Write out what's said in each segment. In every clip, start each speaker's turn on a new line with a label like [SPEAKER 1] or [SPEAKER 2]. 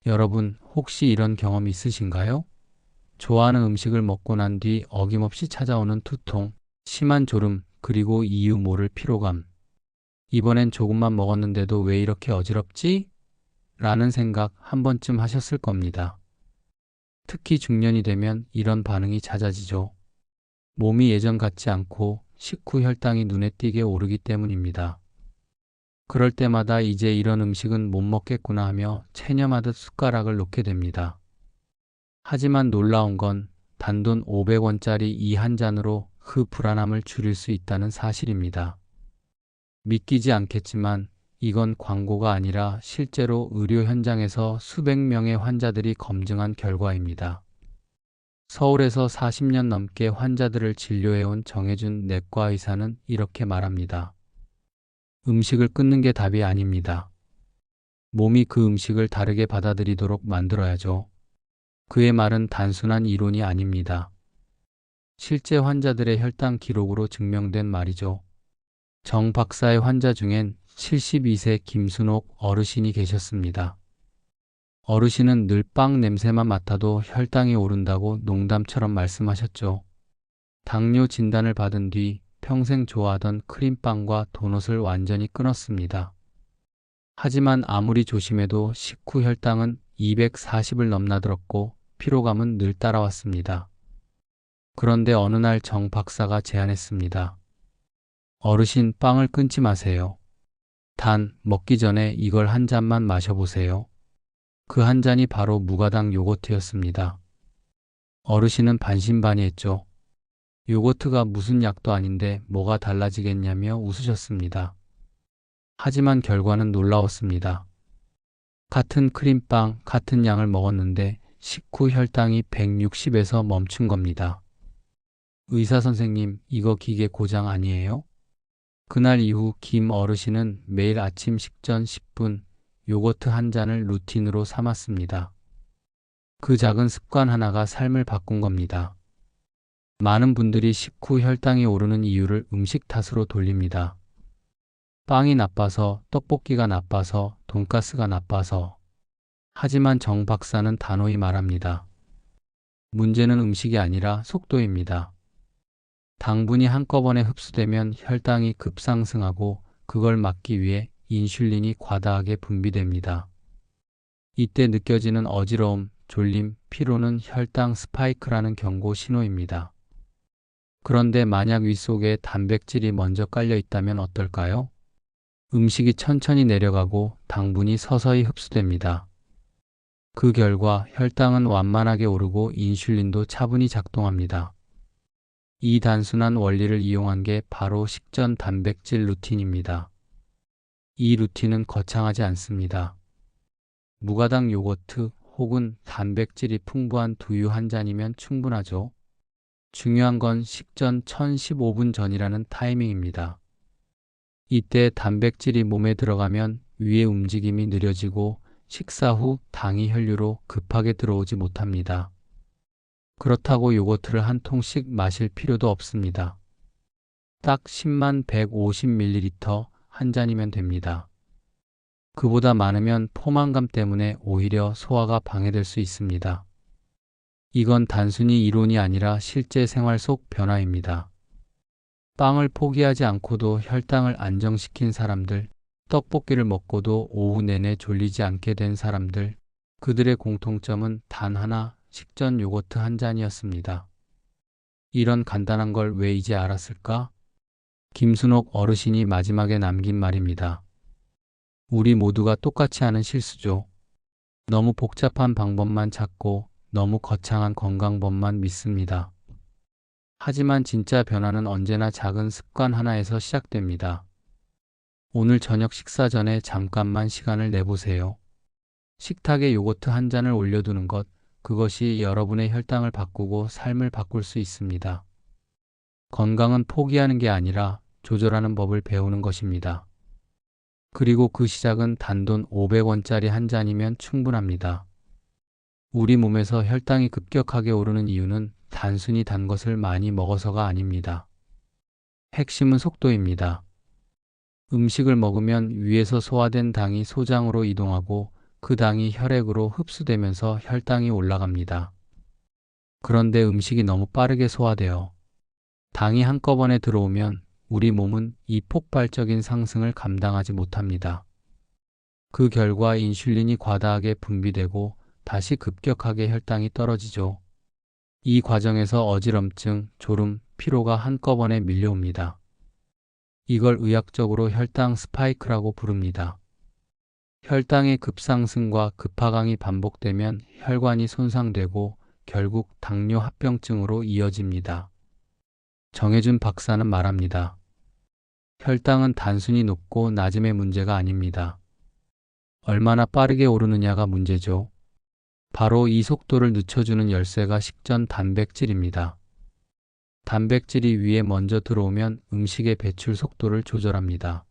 [SPEAKER 1] 여러분, 혹시 이런 경험 있으신가요? 좋아하는 음식을 먹고 난 뒤 어김없이 찾아오는 두통, 심한 졸음, 그리고 이유 모를 피로감. 이번엔 조금만 먹었는데도 왜 이렇게 어지럽지? 라는 생각 한 번쯤 하셨을 겁니다. 특히 중년이 되면 이런 반응이 잦아지죠. 몸이 예전 같지 않고 식후 혈당이 눈에 띄게 오르기 때문입니다. 그럴 때마다 이제 이런 음식은 못 먹겠구나 하며 체념하듯 숟가락을 놓게 됩니다. 하지만 놀라운 건 단돈 500원짜리 이 한 잔으로 그 불안함을 줄일 수 있다는 사실입니다. 믿기지 않겠지만 이건 광고가 아니라 실제로 의료 현장에서 수백 명의 환자들이 검증한 결과입니다. 서울에서 40년 넘게 환자들을 진료해온 정해준 내과 의사는 이렇게 말합니다. 음식을 끊는 게 답이 아닙니다. 몸이 그 음식을 다르게 받아들이도록 만들어야죠. 그의 말은 단순한 이론이 아닙니다. 실제 환자들의 혈당 기록으로 증명된 말이죠. 정 박사의 환자 중엔 72세 김순옥 어르신이 계셨습니다. 어르신은 늘 빵 냄새만 맡아도 혈당이 오른다고 농담처럼 말씀하셨죠. 당뇨 진단을 받은 뒤 평생 좋아하던 크림빵과 도넛을 완전히 끊었습니다. 하지만 아무리 조심해도 식후 혈당은 240을 넘나들었고 피로감은 늘 따라왔습니다. 그런데 어느 날 정 박사가 제안했습니다. 어르신, 빵을 끊지 마세요. 단, 먹기 전에 이걸 한 잔만 마셔보세요. 그 한 잔이 바로 무가당 요거트였습니다. 어르신은 반신반의했죠. 요거트가 무슨 약도 아닌데 뭐가 달라지겠냐며 웃으셨습니다. 하지만 결과는 놀라웠습니다. 같은 크림빵, 같은 양을 먹었는데 식후 혈당이 160에서 멈춘 겁니다. 의사 선생님, 이거 기계 고장 아니에요? 그날 이후 김 어르신은 매일 아침 식전 10분 요거트 한 잔을 루틴으로 삼았습니다. 그 작은 습관 하나가 삶을 바꾼 겁니다. 많은 분들이 식후 혈당이 오르는 이유를 음식 탓으로 돌립니다. 빵이 나빠서, 떡볶이가 나빠서, 돈가스가 나빠서. 하지만 정 박사는 단호히 말합니다. 문제는 음식이 아니라 속도입니다. 당분이 한꺼번에 흡수되면 혈당이 급상승하고 그걸 막기 위해 인슐린이 과다하게 분비됩니다. 이때 느껴지는 어지러움, 졸림, 피로는 혈당 스파이크라는 경고 신호입니다. 그런데 만약 위 속에 단백질이 먼저 깔려 있다면 어떨까요? 음식이 천천히 내려가고 당분이 서서히 흡수됩니다. 그 결과 혈당은 완만하게 오르고 인슐린도 차분히 작동합니다. 이 단순한 원리를 이용한 게 바로 식전 단백질 루틴입니다. 이 루틴은 거창하지 않습니다. 무가당 요거트 혹은 단백질이 풍부한 두유 한 잔이면 충분하죠. 중요한 건 식전 1015분 전이라는 타이밍입니다. 이때 단백질이 몸에 들어가면 위의 움직임이 느려지고 식사 후 당이 혈류로 급하게 들어오지 못합니다. 그렇다고 요거트를 한 통씩 마실 필요도 없습니다. 딱 10만 150ml 한 잔이면 됩니다. 그보다 많으면 포만감 때문에 오히려 소화가 방해될 수 있습니다. 이건 단순히 이론이 아니라 실제 생활 속 변화입니다. 빵을 포기하지 않고도 혈당을 안정시킨 사람들, 떡볶이를 먹고도 오후 내내 졸리지 않게 된 사람들, 그들의 공통점은 단 하나, 식전 요거트 한 잔이었습니다. 이런 간단한 걸 왜 이제 알았을까? 김순옥 어르신이 마지막에 남긴 말입니다. 우리 모두가 똑같이 하는 실수죠. 너무 복잡한 방법만 찾고 너무 거창한 건강법만 믿습니다. 하지만 진짜 변화는 언제나 작은 습관 하나에서 시작됩니다. 오늘 저녁 식사 전에 잠깐만 시간을 내보세요. 식탁에 요거트 한 잔을 올려두는 것, 그것이 여러분의 혈당을 바꾸고 삶을 바꿀 수 있습니다. 건강은 포기하는 게 아니라 조절하는 법을 배우는 것입니다. 그리고 그 시작은 단돈 500원짜리 한 잔이면 충분합니다. 우리 몸에서 혈당이 급격하게 오르는 이유는 단순히 단 것을 많이 먹어서가 아닙니다. 핵심은 속도입니다. 음식을 먹으면 위에서 소화된 당이 소장으로 이동하고 그 당이 혈액으로 흡수되면서 혈당이 올라갑니다. 그런데 음식이 너무 빠르게 소화되어 당이 한꺼번에 들어오면 우리 몸은 이 폭발적인 상승을 감당하지 못합니다. 그 결과 인슐린이 과다하게 분비되고 다시 급격하게 혈당이 떨어지죠. 이 과정에서 어지럼증, 졸음, 피로가 한꺼번에 밀려옵니다. 이걸 의학적으로 혈당 스파이크라고 부릅니다. 혈당의 급상승과 급하강이 반복되면 혈관이 손상되고 결국 당뇨 합병증으로 이어집니다. 정해준 박사는 말합니다. 혈당은 단순히 높고 낮음의 문제가 아닙니다. 얼마나 빠르게 오르느냐가 문제죠. 바로 이 속도를 늦춰주는 열쇠가 식전 단백질입니다. 단백질이 위에 먼저 들어오면 음식의 배출 속도를 조절합니다.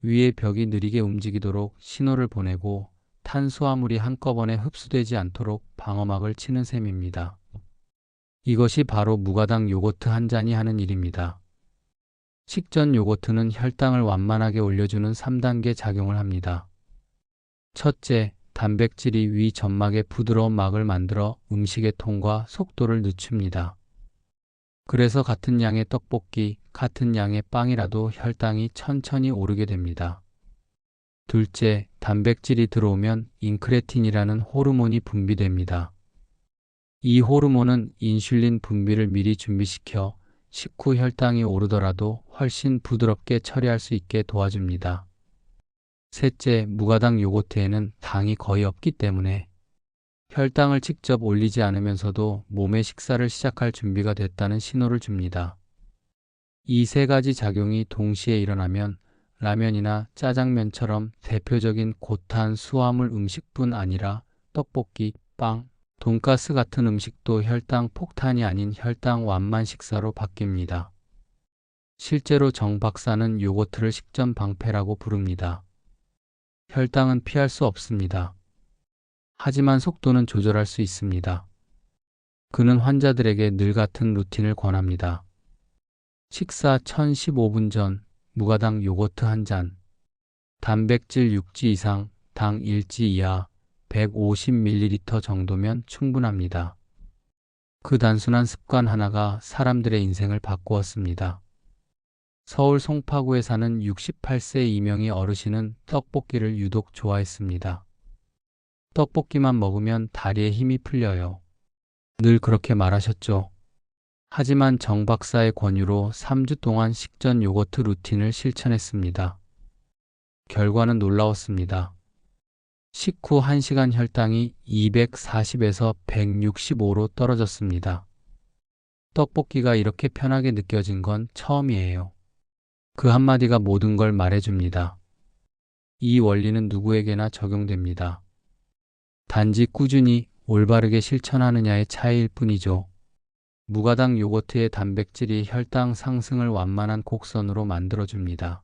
[SPEAKER 1] 위의 벽이 느리게 움직이도록 신호를 보내고 탄수화물이 한꺼번에 흡수되지 않도록 방어막을 치는 셈입니다. 이것이 바로 무가당 요거트 한 잔이 하는 일입니다. 식전 요거트는 혈당을 완만하게 올려주는 3단계 작용을 합니다. 첫째, 단백질이 위 점막에 부드러운 막을 만들어 음식의 통과 속도를 늦춥니다. 그래서 같은 양의 떡볶이, 같은 양의 빵이라도 혈당이 천천히 오르게 됩니다. 둘째, 단백질이 들어오면 인크레틴이라는 호르몬이 분비됩니다. 이 호르몬은 인슐린 분비를 미리 준비시켜 식후 혈당이 오르더라도 훨씬 부드럽게 처리할 수 있게 도와줍니다. 셋째, 무가당 요거트에는 당이 거의 없기 때문에 혈당을 직접 올리지 않으면서도 몸의 식사를 시작할 준비가 됐다는 신호를 줍니다. 이 세 가지 작용이 동시에 일어나면 라면이나 짜장면처럼 대표적인 고탄 수화물 음식뿐 아니라 떡볶이, 빵, 돈가스 같은 음식도 혈당 폭탄이 아닌 혈당 완만 식사로 바뀝니다. 실제로 정 박사는 요거트를 식전 방패라고 부릅니다. 혈당은 피할 수 없습니다. 하지만 속도는 조절할 수 있습니다. 그는 환자들에게 늘 같은 루틴을 권합니다. 식사 1015분 전 무가당 요거트 한 잔, 단백질 6지 이상, 당 1지 이하, 150ml 정도면 충분합니다. 그 단순한 습관 하나가 사람들의 인생을 바꾸었습니다. 서울 송파구에 사는 68세 이명희 어르신은 떡볶이를 유독 좋아했습니다. 떡볶이만 먹으면 다리에 힘이 풀려요. 늘 그렇게 말하셨죠. 하지만 정 박사의 권유로 3주 동안 식전 요거트 루틴을 실천했습니다. 결과는 놀라웠습니다. 식후 1시간 혈당이 240에서 165로 떨어졌습니다. 떡볶이가 이렇게 편하게 느껴진 건 처음이에요. 그 한마디가 모든 걸 말해줍니다. 이 원리는 누구에게나 적용됩니다. 단지 꾸준히 올바르게 실천하느냐의 차이일 뿐이죠. 무가당 요거트의 단백질이 혈당 상승을 완만한 곡선으로 만들어줍니다.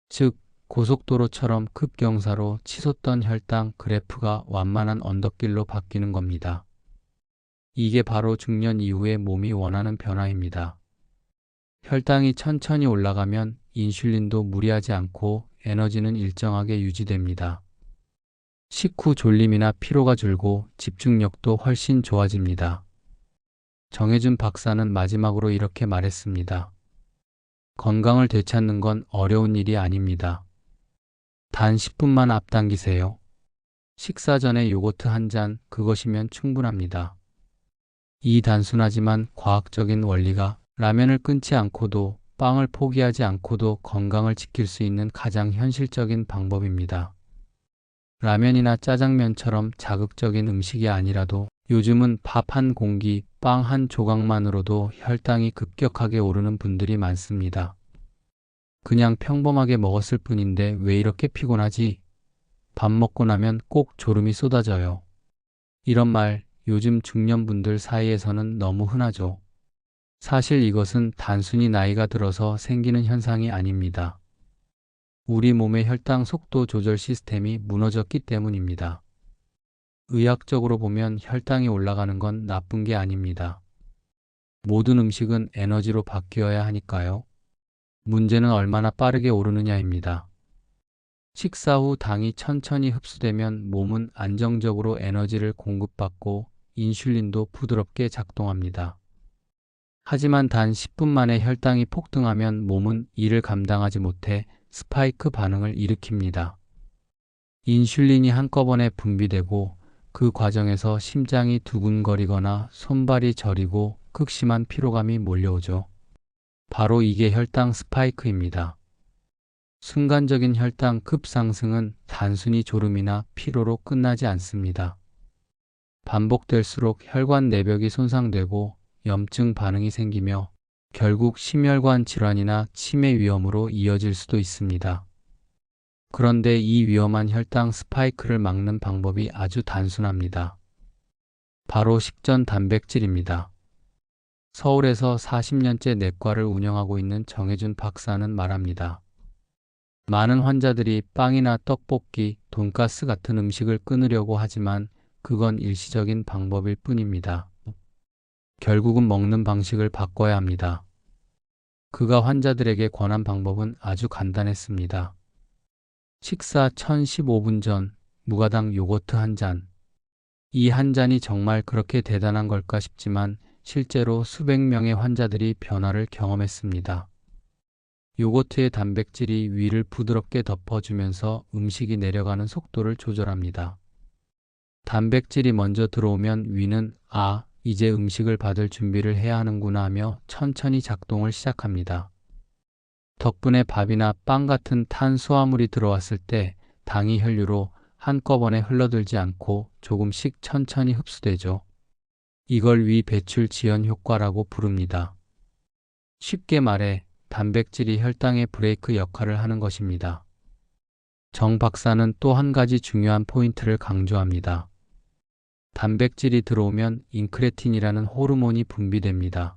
[SPEAKER 1] 즉, 고속도로처럼 급경사로 치솟던 혈당 그래프가 완만한 언덕길로 바뀌는 겁니다. 이게 바로 중년 이후에 몸이 원하는 변화입니다. 혈당이 천천히 올라가면 인슐린도 무리하지 않고 에너지는 일정하게 유지됩니다. 식후 졸림이나 피로가 줄고 집중력도 훨씬 좋아집니다. 정해준 박사는 마지막으로 이렇게 말했습니다. 건강을 되찾는 건 어려운 일이 아닙니다. 단 10분만 앞당기세요. 식사 전에 요거트 한 잔, 그것이면 충분합니다. 이 단순하지만 과학적인 원리가 라면을 끊지 않고도 빵을 포기하지 않고도 건강을 지킬 수 있는 가장 현실적인 방법입니다. 라면이나 짜장면처럼 자극적인 음식이 아니라도 요즘은 밥 한 공기, 빵 한 조각만으로도 혈당이 급격하게 오르는 분들이 많습니다. 그냥 평범하게 먹었을 뿐인데 왜 이렇게 피곤하지? 밥 먹고 나면 꼭 졸음이 쏟아져요. 이런 말 요즘 중년분들 사이에서는 너무 흔하죠. 사실 이것은 단순히 나이가 들어서 생기는 현상이 아닙니다. 우리 몸의 혈당 속도 조절 시스템이 무너졌기 때문입니다. 의학적으로 보면 혈당이 올라가는 건 나쁜 게 아닙니다. 모든 음식은 에너지로 바뀌어야 하니까요. 문제는 얼마나 빠르게 오르느냐입니다. 식사 후 당이 천천히 흡수되면 몸은 안정적으로 에너지를 공급받고 인슐린도 부드럽게 작동합니다. 하지만 단 10분 만에 혈당이 폭등하면 몸은 이를 감당하지 못해 스파이크 반응을 일으킵니다. 인슐린이 한꺼번에 분비되고 그 과정에서 심장이 두근거리거나 손발이 저리고 극심한 피로감이 몰려오죠. 바로 이게 혈당 스파이크입니다. 순간적인 혈당 급상승은 단순히 졸음이나 피로로 끝나지 않습니다. 반복될수록 혈관 내벽이 손상되고 염증 반응이 생기며 결국 심혈관 질환이나 치매 위험으로 이어질 수도 있습니다. 그런데 이 위험한 혈당 스파이크를 막는 방법이 아주 단순합니다. 바로 식전 단백질입니다. 서울에서 40년째 내과를 운영하고 있는 정혜준 박사는 말합니다. 많은 환자들이 빵이나 떡볶이, 돈가스 같은 음식을 끊으려고 하지만 그건 일시적인 방법일 뿐입니다. 결국은 먹는 방식을 바꿔야 합니다. 그가 환자들에게 권한 방법은 아주 간단했습니다. 식사 1015분 전 무가당 요거트 한 잔. 이 한 잔이 정말 그렇게 대단한 걸까 싶지만 실제로 수백 명의 환자들이 변화를 경험했습니다. 요거트의 단백질이 위를 부드럽게 덮어주면서 음식이 내려가는 속도를 조절합니다. 단백질이 먼저 들어오면 위는 이제 음식을 받을 준비를 해야 하는구나 하며 천천히 작동을 시작합니다. 덕분에 밥이나 빵 같은 탄수화물이 들어왔을 때 당이 혈류로 한꺼번에 흘러들지 않고 조금씩 천천히 흡수되죠. 이걸 위 배출 지연 효과라고 부릅니다. 쉽게 말해 단백질이 혈당의 브레이크 역할을 하는 것입니다. 정 박사는 또 한 가지 중요한 포인트를 강조합니다. 단백질이 들어오면 인크레틴이라는 호르몬이 분비됩니다.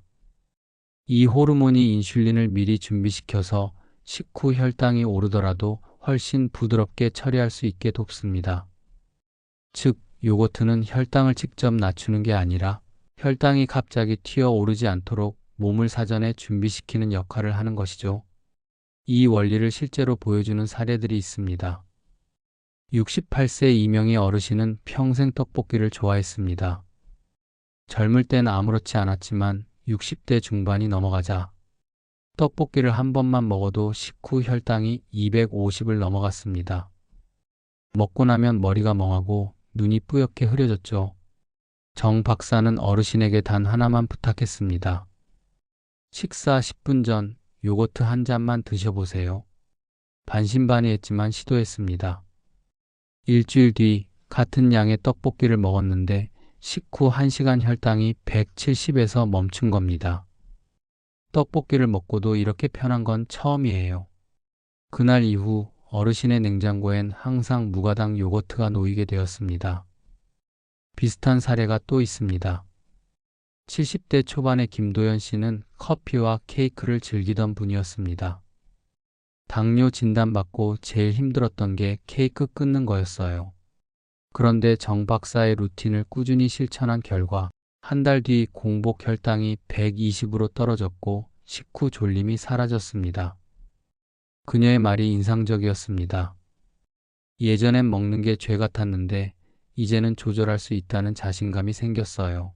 [SPEAKER 1] 이 호르몬이 인슐린을 미리 준비시켜서 식후 혈당이 오르더라도 훨씬 부드럽게 처리할 수 있게 돕습니다. 즉, 요거트는 혈당을 직접 낮추는 게 아니라 혈당이 갑자기 튀어오르지 않도록 몸을 사전에 준비시키는 역할을 하는 것이죠. 이 원리를 실제로 보여주는 사례들이 있습니다. 68세 이명희 어르신은 평생 떡볶이를 좋아했습니다. 젊을 땐 아무렇지 않았지만 60대 중반이 넘어가자 떡볶이를 한 번만 먹어도 식후 혈당이 250을 넘어갔습니다. 먹고 나면 머리가 멍하고 눈이 뿌옇게 흐려졌죠. 정 박사는 어르신에게 단 하나만 부탁했습니다. 식사 10분 전 요거트 한 잔만 드셔보세요. 반신반의했지만 시도했습니다. 일주일 뒤 같은 양의 떡볶이를 먹었는데 식후 1시간 혈당이 170에서 멈춘 겁니다. 떡볶이를 먹고도 이렇게 편한 건 처음이에요. 그날 이후 어르신의 냉장고엔 항상 무가당 요거트가 놓이게 되었습니다. 비슷한 사례가 또 있습니다. 70대 초반의 김도연 씨는 커피와 케이크를 즐기던 분이었습니다. 당뇨 진단받고 제일 힘들었던 게 케이크 끊는 거였어요. 그런데 정 박사의 루틴을 꾸준히 실천한 결과 한 달 뒤 공복 혈당이 120으로 떨어졌고 식후 졸림이 사라졌습니다. 그녀의 말이 인상적이었습니다. 예전엔 먹는 게 죄 같았는데 이제는 조절할 수 있다는 자신감이 생겼어요.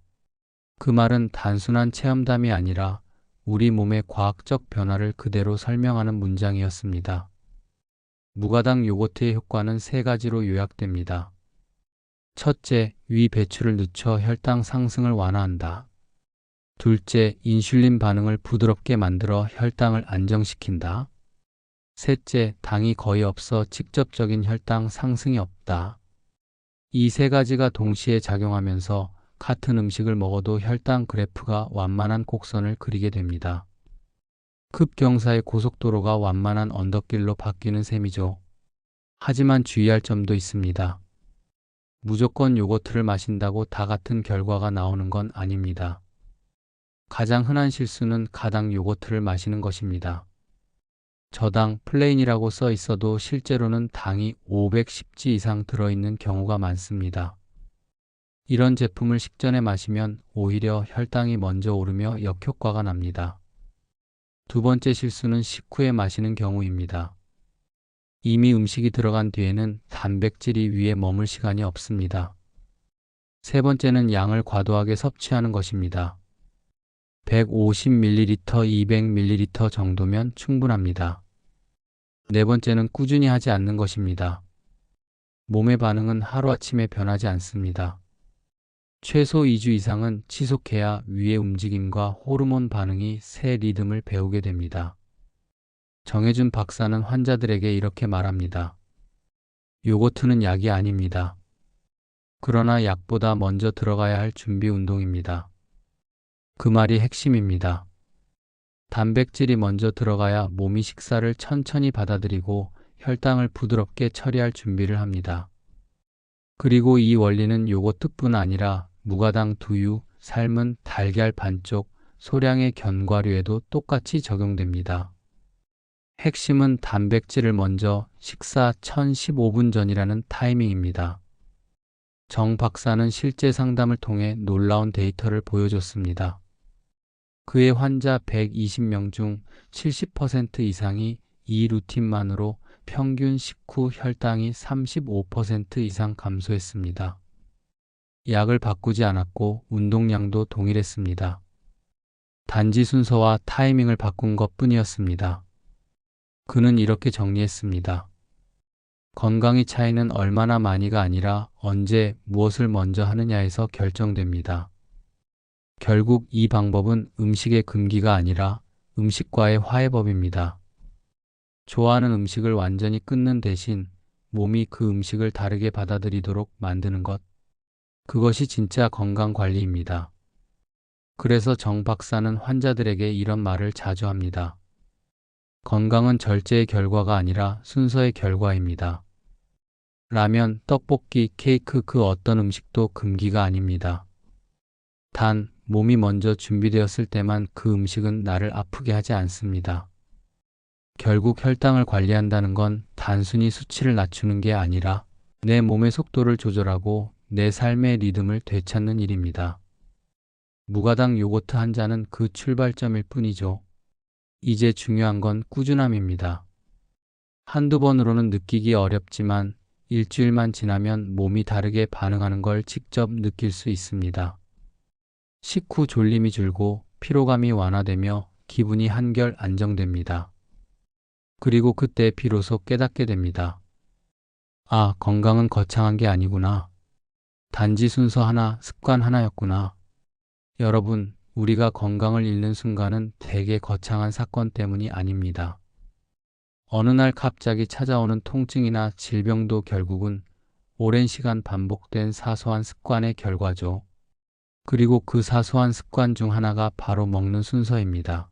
[SPEAKER 1] 그 말은 단순한 체험담이 아니라 우리 몸의 과학적 변화를 그대로 설명하는 문장이었습니다. 무가당 요거트의 효과는 세 가지로 요약됩니다. 첫째, 위 배출을 늦춰 혈당 상승을 완화한다. 둘째, 인슐린 반응을 부드럽게 만들어 혈당을 안정시킨다. 셋째, 당이 거의 없어 직접적인 혈당 상승이 없다. 이 세 가지가 동시에 작용하면서 같은 음식을 먹어도 혈당 그래프가 완만한 곡선을 그리게 됩니다. 급경사의 고속도로가 완만한 언덕길로 바뀌는 셈이죠. 하지만 주의할 점도 있습니다. 무조건 요거트를 마신다고 다 같은 결과가 나오는 건 아닙니다. 가장 흔한 실수는 가당 요거트를 마시는 것입니다. 저당 플레인이라고 써 있어도 실제로는 당이 510지 이상 들어있는 경우가 많습니다. 이런 제품을 식전에 마시면 오히려 혈당이 먼저 오르며 역효과가 납니다. 두 번째 실수는 식후에 마시는 경우입니다. 이미 음식이 들어간 뒤에는 단백질이 위에 머물 시간이 없습니다. 세 번째는 양을 과도하게 섭취하는 것입니다. 150ml, 200ml 정도면 충분합니다. 네 번째는 꾸준히 하지 않는 것입니다. 몸의 반응은 하루아침에 변하지 않습니다. 최소 2주 이상은 지속해야 위의 움직임과 호르몬 반응이 새 리듬을 배우게 됩니다. 정해준 박사는 환자들에게 이렇게 말합니다. 요거트는 약이 아닙니다. 그러나 약보다 먼저 들어가야 할 준비 운동입니다. 그 말이 핵심입니다. 단백질이 먼저 들어가야 몸이 식사를 천천히 받아들이고 혈당을 부드럽게 처리할 준비를 합니다. 그리고 이 원리는 요거트뿐 아니라 무가당 두유, 삶은 달걀 반쪽, 소량의 견과류에도 똑같이 적용됩니다. 핵심은 단백질을 먼저 식사 1015분 전이라는 타이밍입니다. 정 박사는 실제 상담을 통해 놀라운 데이터를 보여줬습니다. 그의 환자 120명 중 70% 이상이 이 루틴만으로 평균 식후 혈당이 35% 이상 감소했습니다. 약을 바꾸지 않았고 운동량도 동일했습니다. 단지 순서와 타이밍을 바꾼 것뿐이었습니다. 그는 이렇게 정리했습니다. 건강의 차이는 얼마나 많이가 아니라 언제 무엇을 먼저 하느냐에서 결정됩니다. 결국 이 방법은 음식의 금기가 아니라 음식과의 화해법입니다. 좋아하는 음식을 완전히 끊는 대신 몸이 그 음식을 다르게 받아들이도록 만드는 것. 그것이 진짜 건강 관리입니다. 그래서 정 박사는 환자들에게 이런 말을 자주 합니다. 건강은 절제의 결과가 아니라 순서의 결과입니다. 라면, 떡볶이, 케이크 그 어떤 음식도 금기가 아닙니다. 단, 몸이 먼저 준비되었을 때만 그 음식은 나를 아프게 하지 않습니다. 결국 혈당을 관리한다는 건 단순히 수치를 낮추는 게 아니라 내 몸의 속도를 조절하고 내 삶의 리듬을 되찾는 일입니다. 무가당 요거트 한 잔은 그 출발점일 뿐이죠. 이제 중요한 건 꾸준함입니다. 한두 번으로는 느끼기 어렵지만 일주일만 지나면 몸이 다르게 반응하는 걸 직접 느낄 수 있습니다. 식후 졸림이 줄고 피로감이 완화되며 기분이 한결 안정됩니다. 그리고 그때 비로소 깨닫게 됩니다. 아, 건강은 거창한 게 아니구나. 단지 순서 하나, 습관 하나였구나. 여러분, 우리가 건강을 잃는 순간은 대개 거창한 사건 때문이 아닙니다. 어느 날 갑자기 찾아오는 통증이나 질병도 결국은 오랜 시간 반복된 사소한 습관의 결과죠. 그리고 그 사소한 습관 중 하나가 바로 먹는 순서입니다.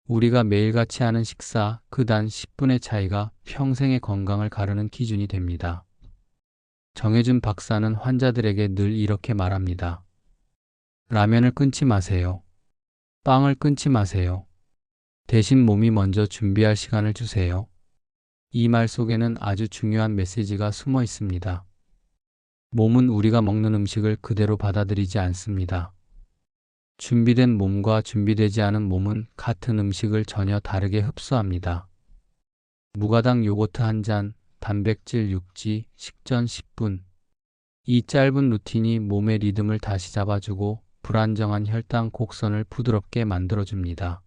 [SPEAKER 1] 우리가 매일같이 하는 식사, 그 단 10분의 차이가 평생의 건강을 가르는 기준이 됩니다. 정해준 박사는 환자들에게 늘 이렇게 말합니다. 라면을 끊지 마세요. 빵을 끊지 마세요. 대신 몸이 먼저 준비할 시간을 주세요. 이 말 속에는 아주 중요한 메시지가 숨어 있습니다. 몸은 우리가 먹는 음식을 그대로 받아들이지 않습니다. 준비된 몸과 준비되지 않은 몸은 같은 음식을 전혀 다르게 흡수합니다. 무가당 요거트 한 잔, 단백질 육지, 식전 10분. 이 짧은 루틴이 몸의 리듬을 다시 잡아주고 불안정한 혈당 곡선을 부드럽게 만들어줍니다.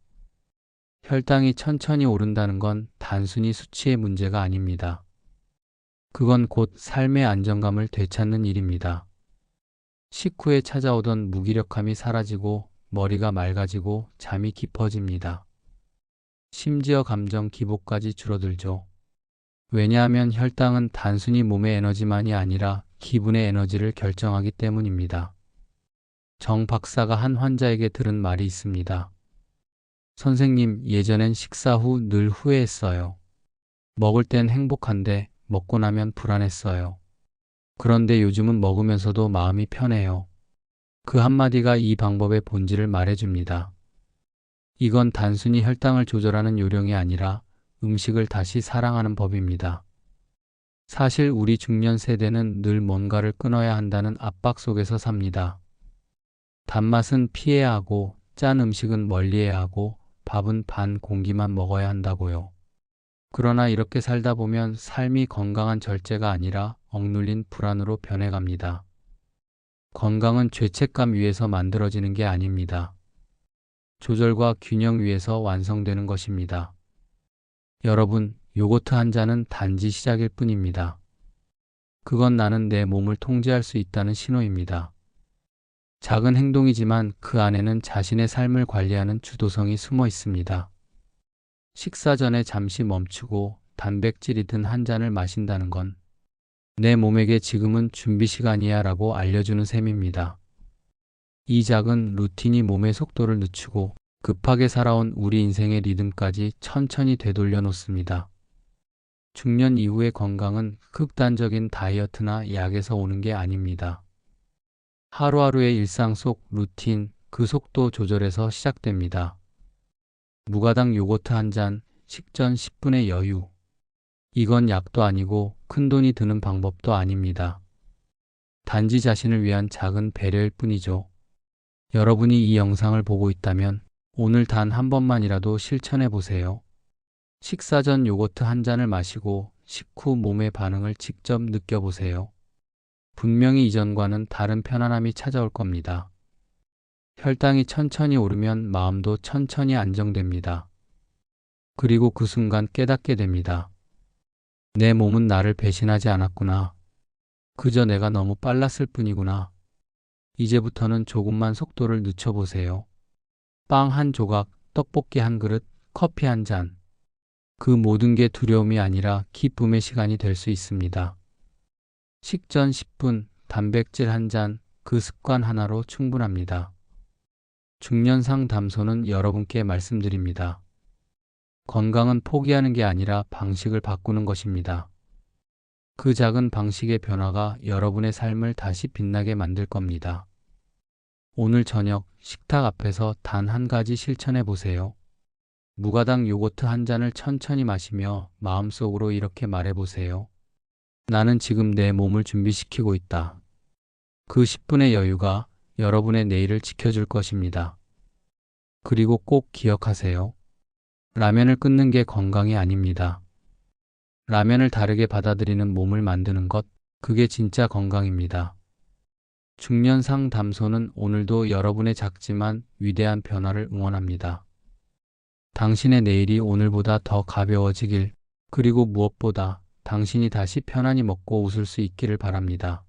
[SPEAKER 1] 혈당이 천천히 오른다는 건 단순히 수치의 문제가 아닙니다. 그건 곧 삶의 안정감을 되찾는 일입니다. 식후에 찾아오던 무기력함이 사라지고 머리가 맑아지고 잠이 깊어집니다. 심지어 감정 기복까지 줄어들죠. 왜냐하면 혈당은 단순히 몸의 에너지만이 아니라 기분의 에너지를 결정하기 때문입니다. 정 박사가 한 환자에게 들은 말이 있습니다. 선생님, 예전엔 식사 후 늘 후회했어요. 먹을 땐 행복한데 먹고 나면 불안했어요. 그런데 요즘은 먹으면서도 마음이 편해요. 그 한마디가 이 방법의 본질을 말해줍니다. 이건 단순히 혈당을 조절하는 요령이 아니라 음식을 다시 사랑하는 법입니다. 사실 우리 중년 세대는 늘 뭔가를 끊어야 한다는 압박 속에서 삽니다. 단맛은 피해야 하고 짠 음식은 멀리해야 하고 밥은 반 공기만 먹어야 한다고요. 그러나 이렇게 살다 보면 삶이 건강한 절제가 아니라 억눌린 불안으로 변해갑니다. 건강은 죄책감 위에서 만들어지는 게 아닙니다. 조절과 균형 위에서 완성되는 것입니다. 여러분, 요거트 한 잔은 단지 시작일 뿐입니다. 그건 나는 내 몸을 통제할 수 있다는 신호입니다. 작은 행동이지만 그 안에는 자신의 삶을 관리하는 주도성이 숨어 있습니다. 식사 전에 잠시 멈추고 단백질이든 한 잔을 마신다는 건 내 몸에게 지금은 준비 시간이야 라고 알려주는 셈입니다. 이 작은 루틴이 몸의 속도를 늦추고 급하게 살아온 우리 인생의 리듬까지 천천히 되돌려 놓습니다. 중년 이후의 건강은 극단적인 다이어트나 약에서 오는 게 아닙니다. 하루하루의 일상 속 루틴, 그 속도 조절에서 시작됩니다. 무가당 요거트 한 잔, 식전 10분의 여유. 이건 약도 아니고 큰돈이 드는 방법도 아닙니다. 단지 자신을 위한 작은 배려일 뿐이죠. 여러분이 이 영상을 보고 있다면 오늘 단 한 번만이라도 실천해 보세요. 식사 전 요거트 한 잔을 마시고 식후 몸의 반응을 직접 느껴보세요. 분명히 이전과는 다른 편안함이 찾아올 겁니다. 혈당이 천천히 오르면 마음도 천천히 안정됩니다. 그리고 그 순간 깨닫게 됩니다. 내 몸은 나를 배신하지 않았구나. 그저 내가 너무 빨랐을 뿐이구나. 이제부터는 조금만 속도를 늦춰보세요. 빵 한 조각, 떡볶이 한 그릇, 커피 한 잔. 그 모든 게 두려움이 아니라 기쁨의 시간이 될 수 있습니다. 식전 10분, 단백질 한 잔, 그 습관 하나로 충분합니다. 중년상 담소는 여러분께 말씀드립니다. 건강은 포기하는 게 아니라 방식을 바꾸는 것입니다. 그 작은 방식의 변화가 여러분의 삶을 다시 빛나게 만들 겁니다. 오늘 저녁 식탁 앞에서 단 한 가지 실천해 보세요. 무가당 요거트 한 잔을 천천히 마시며 마음속으로 이렇게 말해 보세요. 나는 지금 내 몸을 준비시키고 있다. 그 10분의 여유가 여러분의 내일을 지켜줄 것입니다. 그리고 꼭 기억하세요. 라면을 끊는 게 건강이 아닙니다. 라면을 다르게 받아들이는 몸을 만드는 것, 그게 진짜 건강입니다. 중년상 담소는 오늘도 여러분의 작지만 위대한 변화를 응원합니다. 당신의 내일이 오늘보다 더 가벼워지길, 그리고 무엇보다 당신이 다시 편안히 먹고 웃을 수 있기를 바랍니다.